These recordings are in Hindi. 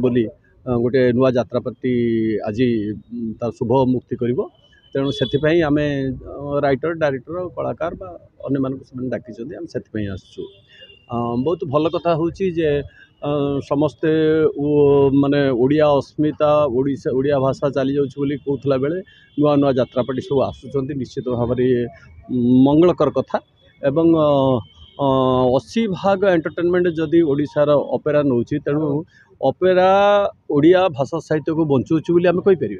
बोली गोटे नुआ यात्रापाती आज तार शुभ मुक्ति कर तेणु से आम राइटर डायरेक्टर कलाकार अन्य मानक डाकी आम से आसचु बहुत भल कथा हूँ जे समस्ते माने ओडिया अस्मिता ओडिया भाषा चली जाऊँगी कहला बेले नुआ नुआ यात्रापाटी सब आसुँच निश्चित भाव मंगलकर कथा एवं 80 भाग एंटरटेनमेंट जदि ओडिशार ऑपेरा नौची तेणु ऑपेरा ओडिया भाषा साहित्य को बंचुची बोली आम कहीपर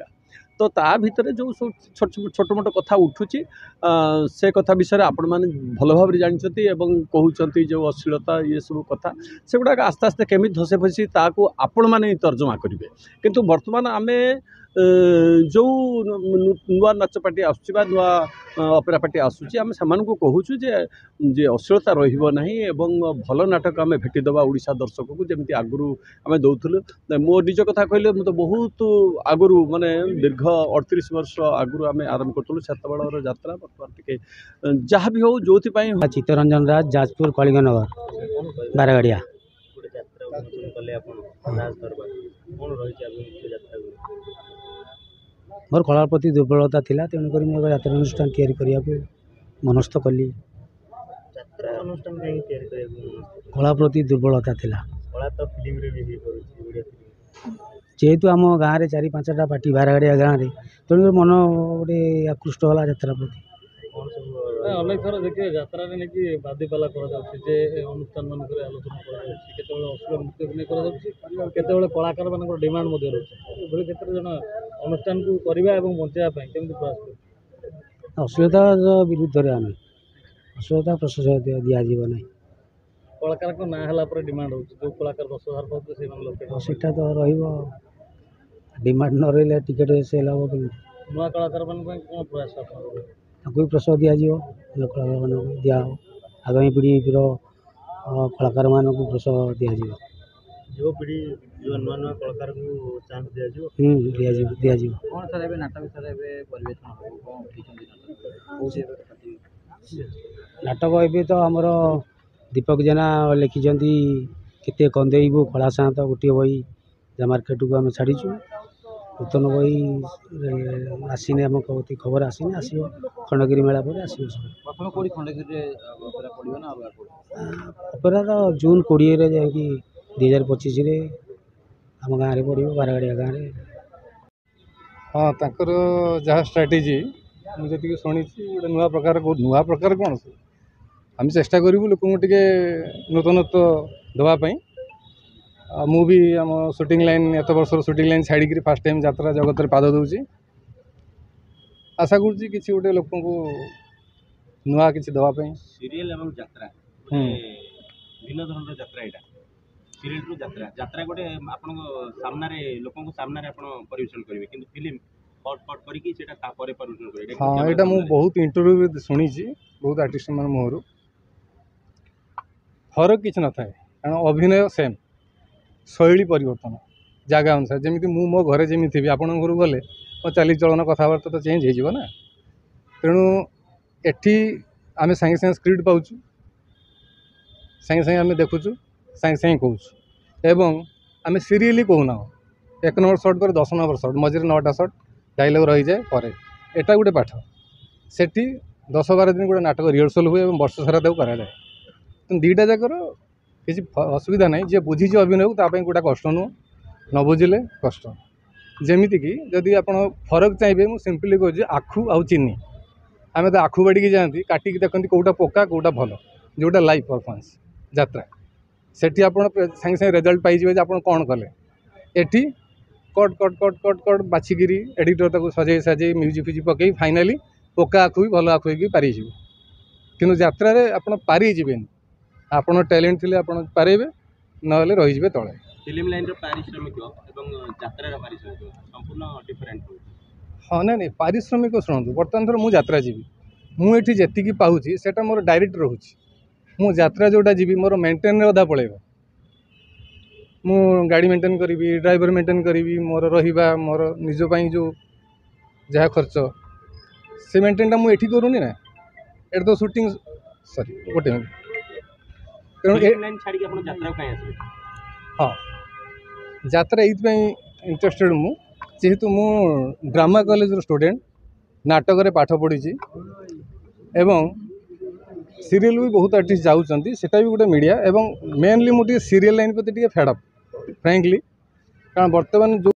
तो ता भितर जो छोट मोट कथा उठुची से कथा विषय आपण मैंने भल भाव जानते कहते जो अश्लीलता ये सब कथा से गुड़ाक आस्ते आस्ते केमी धसे फसी ताकू आपण मैंने तर्जमा करेंगे किंतु वर्तमान आमे जो नुआ नाच पार्टी आसुवा नुआ ऑपेरा पार्टी आसूची आम से कहूँ जे अश्लीलता रही एवं भल नाटक आम भेटिदेवा ओडिशा दर्शक को जमी आगु आम दौलू मो निज कथा कहले मुझे बहुत आगु माने दीर्घ 38 वर्ष आगु आम आरंभ करूँ से यात्रा बर्तमान टे जहाँ भी हो जो चित्तरंजन राज जाजपुर कलिंगनगर बारगाड़िया मोर कला प्रति दुर्बलता थिला तेणुक मुझे यात्रा अनुष्ठान तैयारी करने को मनस्थ कली कला प्रति दुर्बलता थिला जेहेतु आम गाँव में 4-5टा पार्टी बारगाड़िया गाँव में तेणुक मन गोटे आकृष्ट होला यात्रा प्रति अनेक थर देखिए यात्रा नहीं बादीपाला अनुष्ठान मानक आलोचना कर कलाकार मान डिमांड रही क्षेत्र जन अनुष्ठान को करवा बचाई केमती प्रयास अश्लीलता विरुद्ध आम अश्लीलता प्रशंसा दिज्व ना कलाकार ना है डिमांड हो जो कलाकार 10,000 पाते सीटा तो डिमांड न रही टिकेट सेल हम कि नुआ कलाकार मान कौन प्रयास कोई प्रसव दिज्व कलाकार मान दिया आगामी पीढ़ी कलाकार मान प्रसव दिज्व युवा पीढ़ी जो नुआ नुआ कलाकार को चांस दिज्व कौन सर नाटक नाटक ए तो आमर दीपक जेना लिखिं केते कंदेबू कला सात गोटे बही जहाँ मार्केट को आम छाड़ीचु नूतन बही आसीने आम खबर आसीने आसो खंडगिरी मेला पर आसो ऑपेरा तो जून 20 जा 2025 आम गाँव में पड़ो बारगाड़िया गाँव में हाँ तर जहाँ स्ट्राटेजी मुझे शुणी गोटे नुआ प्रकार कौन आम चेष्टा करूँ लोक नूतनत्व देवाई मु भी आम शूटिंग लाइन एत वर्ष शूटिंग लाइन छाड़ी फास्ट टाइम यात्रा जगत में पाद दूसरी आशा करुँच कि गोटे लोक नुआ कि देवाई सीरियल एवं यात्रा भिन्न धरण यात्रा यहाँ सीरियल रु यात्रा यात्रा गोटे आपण सामने लोक सामने परिवेशन करेंगे कि फिल्म कट कट करके परिवेशन करेंगे। हाँ यहाँ मुझे बहुत इंटरव्यू शुणी बहुत आर्टिस्ट मान मुहर फरक किसी न था कारण अभिनय सेम शैली परिवर्तन जगह अनुसार जमी मो घरे जमी थी आपण घर गले मो चालीचलन कथबार्ता तो चेंज हो तेणु एठी आम सागे सागे स्क्रिप्ट पाऊँ सागे सागे आम देखुचु सागे सागे कहूँ एवं आम सीरियली कहूना 1 नंबर सर्ट पर 10 नंबर सर्ट मझे 9टा सर्ट डायलॉग रही जाए पर एटा गोटे पाठ सेठी 10-12 दिन गोटे नाटक रिहर्सल हुए और वर्ष सारा ताकू कराए तो दुईटा जाकर किसी असुविधा ना जी बुझीज अभिनय को तापाई गोटा कष्ट नुह न बुझिले कष्ट जमीक जदि आप फरक चाहिए मुझे सिंपली कहूँ आखु आउ चीनी आम तो आखु बाड़ी जाती काटिकी देखते कौटा पक्का कौटा भल जोटा लाइव परफॉर्मेंस यात्रा सेठी आप सागे सागे रिजल्ट पाइबे आप कौन कले एठी cut cut cut cut cut बाछिकी एडिटर ताको सजे सजे म्यूजिक फ्यूजिक पकई फाइनाली पक्का आखु भी भल आखु हो पारि कि यात्रा आप पारि आपन टैलेंट थे आप पारेबे ना रही तले फिल्म लाइन पारिश्रमिक एवं यात्रा पारिश्रमिक संपूर्ण डिफरेंट हाँ ना नहीं पारिश्रमिक शुणु बर्तमान थर मुझे यात्रा जी मुझे जी पाऊँगी से मोर डायरेक्ट रोचे मु यात्रा जोटा जी मोर मेंटेन अधा पड़ेगा मु गाड़ी मेंटेन करी ड्राइवर मेंटेन करी मोर रहिबा मोर निजपाई जो जहाँ खर्च से मेंटेनटा मुझे करूनी ना एट तो शूटिंग सॉरी गोटे मिनट हाँ ଯାତ୍ରା ଏଇଥିପାଇଁ ଇଣ୍ଟରେଷ୍ଟେଡ୍ ମୁଁ ଯେହେତୁ ମୁଁ ଡ୍ରାମା କଲେଜର ଷ୍ଟୁଡେଣ୍ଟ ନାଟକରେ ପାଠ ପଢ଼ିଛି ଏବଂ ସିରିଏଲ୍ ବି ବହୁତ ଆର୍ଟିଷ୍ଟ ଯାଉଛନ୍ତି ସେଟା ବି ଗୋଟେ ମିଡ଼ିଆ ଏବଂ ମେନଲି ମୁଁ ଟିକେ ସିରିଏଲ୍ ଲାଇନ୍ ପ୍ରତି ଟିକେ ଫେଡ୍ ଅପ୍ ଫ୍ରାଙ୍କଲି କାରଣ ବର୍ତ୍ତମାନ ଯେଉଁ